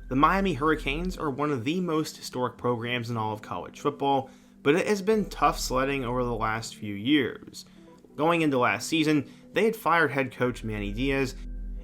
The Miami Hurricanes are one of the most historic programs in all of college football, but it has been tough sledding over the last few years. Going into last season, they had fired head coach Manny Diaz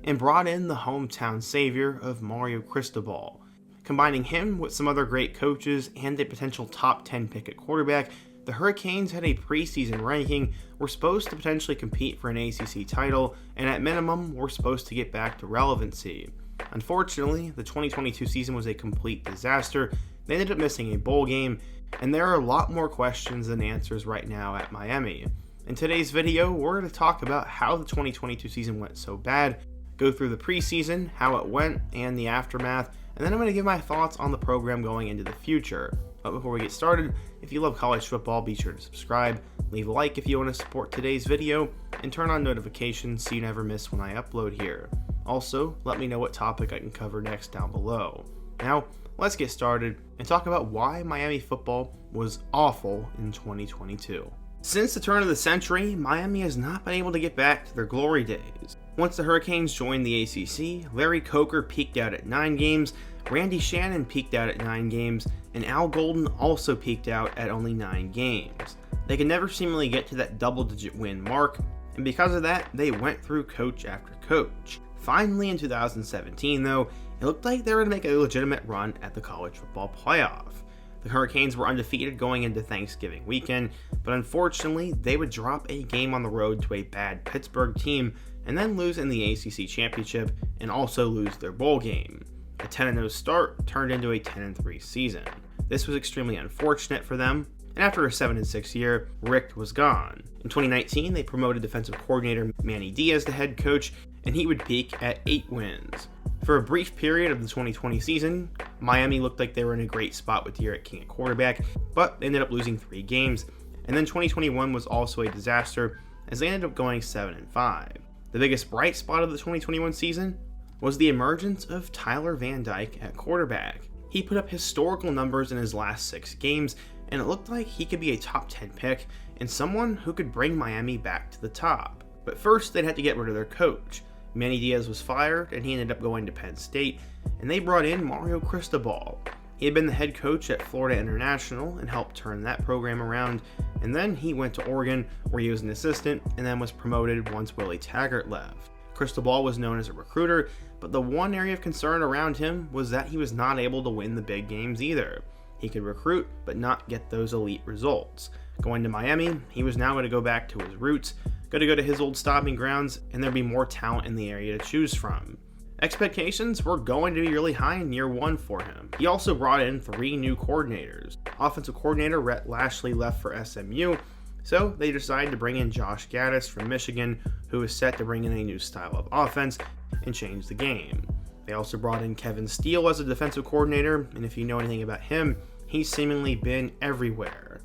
and brought in the hometown savior of Mario Cristobal. Combining him with some other great coaches and a potential top 10 pick at quarterback, the Hurricanes had a preseason ranking, were supposed to potentially compete for an ACC title, and at minimum were supposed to get back to relevancy. Unfortunately, the 2022 season was a complete disaster. They ended up missing a bowl game, and there are a lot more questions than answers right now at Miami. In today's video, we're going to talk about how the 2022 season went so bad, go through the preseason, how it went, and the aftermath, and then I'm going to give my thoughts on the program going into the future. But before we get started, if you love college football, be sure to subscribe, leave a like if you want to support today's video, and turn on notifications so you never miss when I upload here. Also, let me know what topic I can cover next down below. Now, let's get started and talk about why Miami football was awful in 2022. Since the turn of the century, Miami has not been able to get back to their glory days. Once the Hurricanes joined the ACC, Larry Coker peaked out at 9 games, Randy Shannon peaked out at 9 games, and Al Golden also peaked out at only 9 games. They could never seemingly get to that double-digit win mark, and because of that, they went through coach after coach. Finally, in 2017, though, it looked like they were going to make a legitimate run at the college football playoff. The Hurricanes were undefeated going into Thanksgiving weekend, but unfortunately, they would drop a game on the road to a bad Pittsburgh team and then lose in the ACC Championship and also lose their bowl game. A 10-0 start turned into a 10-3 season. This was extremely unfortunate for them, and after a 7-6 year, Rick was gone. In 2019, they promoted defensive coordinator Manny Diaz to head coach, and he would peak at 8 wins. For a brief period of the 2020 season, Miami looked like they were in a great spot with Derek King at quarterback, but they ended up losing 3 games, and then 2021 was also a disaster as they ended up going 7-5. The biggest bright spot of the 2021 season was the emergence of Tyler Van Dyke at quarterback. He put up historical numbers in his last 6 games, and it looked like he could be a top 10 pick and someone who could bring Miami back to the top. But first, they'd had to get rid of their coach. Manny Diaz was fired, and he ended up going to Penn State, and they brought in Mario Cristobal. He had been the head coach at Florida International and helped turn that program around, and then he went to Oregon, where he was an assistant, and then was promoted once Willie Taggart left. Cristobal was known as a recruiter, but the one area of concern around him was that he was not able to win the big games either. He could recruit, but not get those elite results. Going to Miami, he was now going to go back to his roots, going to go to his old stomping grounds, and there'd be more talent in the area to choose from. Expectations were going to be really high in year 1 for him. He also brought in 3 new coordinators. Offensive coordinator Rhett Lashley left for SMU, so they decided to bring in Josh Gaddis from Michigan, who is set to bring in a new style of offense and change the game. They also brought in Kevin Steele as a defensive coordinator, and if you know anything about him, he's seemingly been everywhere.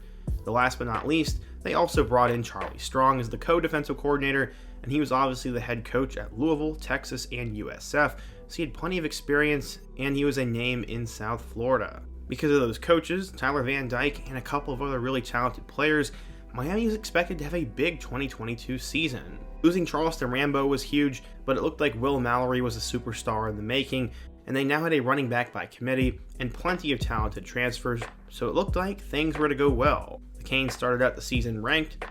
The last but not least, they also brought in Charlie Strong as the co-defensive coordinator, and he was obviously the head coach at Louisville, Texas, and USF, so he had plenty of experience, and he was a name in South Florida. Because of those coaches, Tyler Van Dyke, and a couple of other really talented players, Miami was expected to have a big 2022 season. Losing Charleston Rambo was huge, but it looked like Will Mallory was a superstar in the making, and they now had a running back by committee and plenty of talented transfers, so it looked like things were to go well. The Canes started out the season ranked,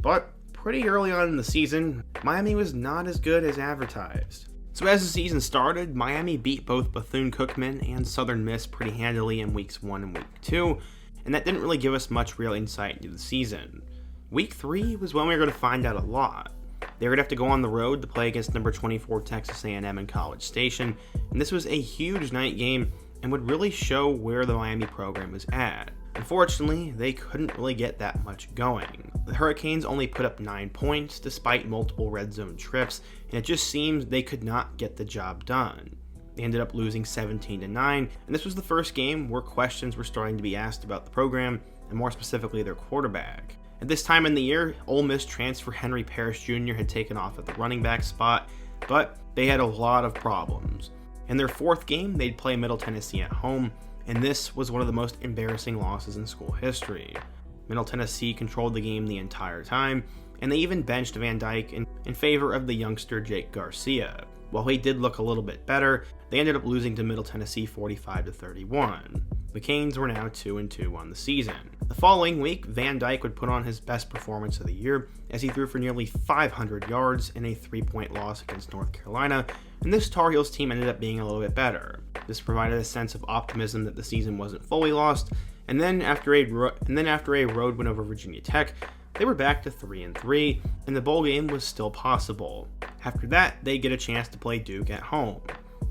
but pretty early on in the season, Miami was not as good as advertised. So as the season started, Miami beat both Bethune-Cookman and Southern Miss pretty handily in weeks 1 and week 2, and that didn't really give us much real insight into the season. Week 3 was when we were going to find out a lot. They were going to have to go on the road to play against number 24 Texas A&M in College Station, and this was a huge night game and would really show where the Miami program was at. Unfortunately, they couldn't really get that much going. The Hurricanes only put up 9 points despite multiple red zone trips, and it just seems they could not get the job done. They ended up losing 17-9, and this was the first game where questions were starting to be asked about the program, and more specifically their quarterback. At this time in the year, Ole Miss transfer Henry Parrish Jr. had taken off at the running back spot, but they had a lot of problems. In their 4th game, they'd play Middle Tennessee at home, and this was one of the most embarrassing losses in school history. Middle Tennessee controlled the game the entire time, and they even benched Van Dyke in favor of the youngster Jake Garcia. While he did look a little bit better, they ended up losing to Middle Tennessee 45-31. The Canes were now 2-2 on the season. The following week, Van Dyke would put on his best performance of the year as he threw for nearly 500 yards in a 3-point loss against North Carolina, and this Tar Heels team ended up being a little bit better. This provided a sense of optimism that the season wasn't fully lost, and then after a road win over Virginia Tech, they were back to 3-3, and the bowl game was still possible. After that, they get a chance to play Duke at home.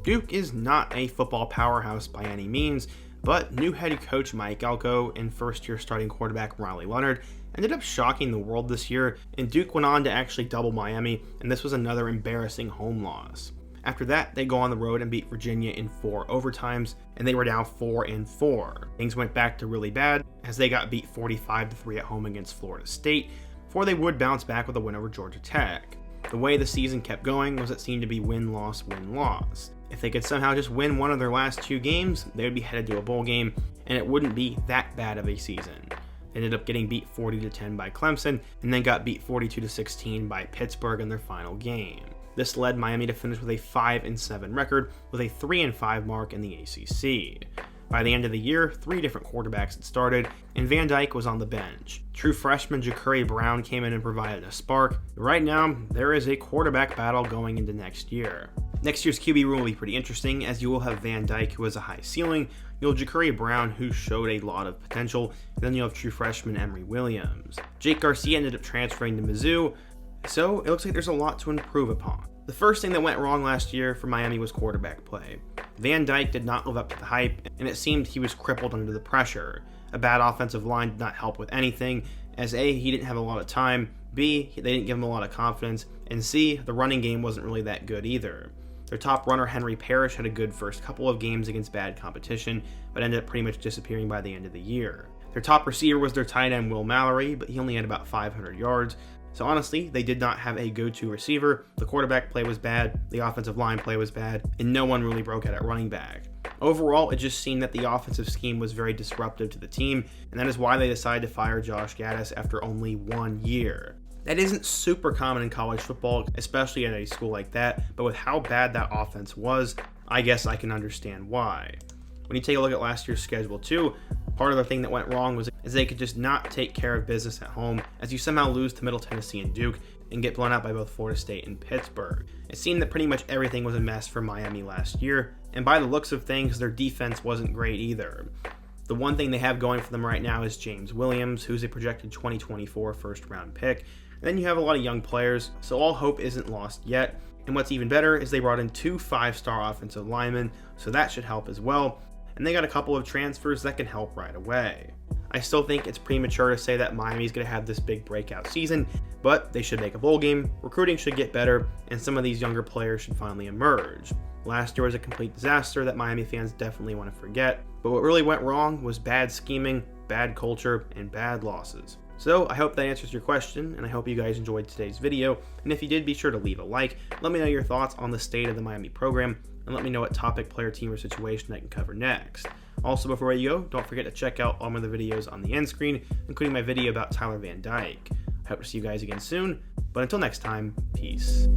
Duke is not a football powerhouse by any means, but new head coach Mike Elko and first-year starting quarterback Riley Leonard ended up shocking the world this year, and Duke went on to actually double Miami, and this was another embarrassing home loss. After that, they go on the road and beat Virginia in 4 overtimes, and they were now 4-4. Things went back to really bad as they got beat 45-3 at home against Florida State, before they would bounce back with a win over Georgia Tech. The way the season kept going was it seemed to be win-loss, win-loss. If they could somehow just win one of their last 2 games, they would be headed to a bowl game, and it wouldn't be that bad of a season. They ended up getting beat 40-10 by Clemson, and then got beat 42-16 by Pittsburgh in their final game. This led Miami to finish with a 5-7 record, with a 3-5 mark in the ACC. By the end of the year, 3 different quarterbacks had started, and Van Dyke was on the bench. True freshman Ja'Curry Brown came in and provided a spark. Right now, there is a quarterback battle going into next year. Next year's QB room will be pretty interesting, as you will have Van Dyke, who has a high ceiling, you'll have Ja'Curry Brown, who showed a lot of potential, and then you'll have true freshman Emory Williams. Jake Garcia ended up transferring to Mizzou, so it looks like there's a lot to improve upon. The first thing that went wrong last year for Miami was quarterback play. Van Dyke did not live up to the hype, and it seemed he was crippled under the pressure. A bad offensive line did not help with anything, as A, he didn't have a lot of time, B, they didn't give him a lot of confidence, and C, the running game wasn't really that good either. Their top runner, Henry Parrish, had a good first couple of games against bad competition, but ended up pretty much disappearing by the end of the year. Their top receiver was their tight end, Will Mallory, but he only had about 500 yards, so honestly, they did not have a go-to receiver. The quarterback play was bad, the offensive line play was bad, and no one really broke out at running back. Overall, it just seemed that the offensive scheme was very disruptive to the team, and that is why they decided to fire Josh Gaddis after only 1 year. That isn't super common in college football, especially at a school like that, but with how bad that offense was, I guess I can understand why. When you take a look at last year's schedule too, part of the thing that went wrong was they could just not take care of business at home, as you somehow lose to Middle Tennessee and Duke and get blown out by both Florida State and Pittsburgh. It seemed that pretty much everything was a mess for Miami last year, and by the looks of things, their defense wasn't great either. The one thing they have going for them right now is James Williams, who's a projected 2024 first-round pick. And then you have a lot of young players, so all hope isn't lost yet. And what's even better is they brought in 2 5-star offensive linemen, so that should help as well. And they got a couple of transfers that can help right away. I still think it's premature to say that Miami's going to have this big breakout season, but they should make a bowl game, recruiting should get better, and some of these younger players should finally emerge. Last year was a complete disaster that Miami fans definitely want to forget, but what really went wrong was bad scheming, bad culture, and bad losses. So I hope that answers your question, and I hope you guys enjoyed today's video, and if you did, be sure to leave a like. Let me know your thoughts on the state of the Miami program, and let me know what topic, player, team, or situation I can cover next. Also, before you go, don't forget to check out all my other videos on the end screen, including my video about Tyler Van Dyke. I hope to see you guys again soon, but until next time, peace.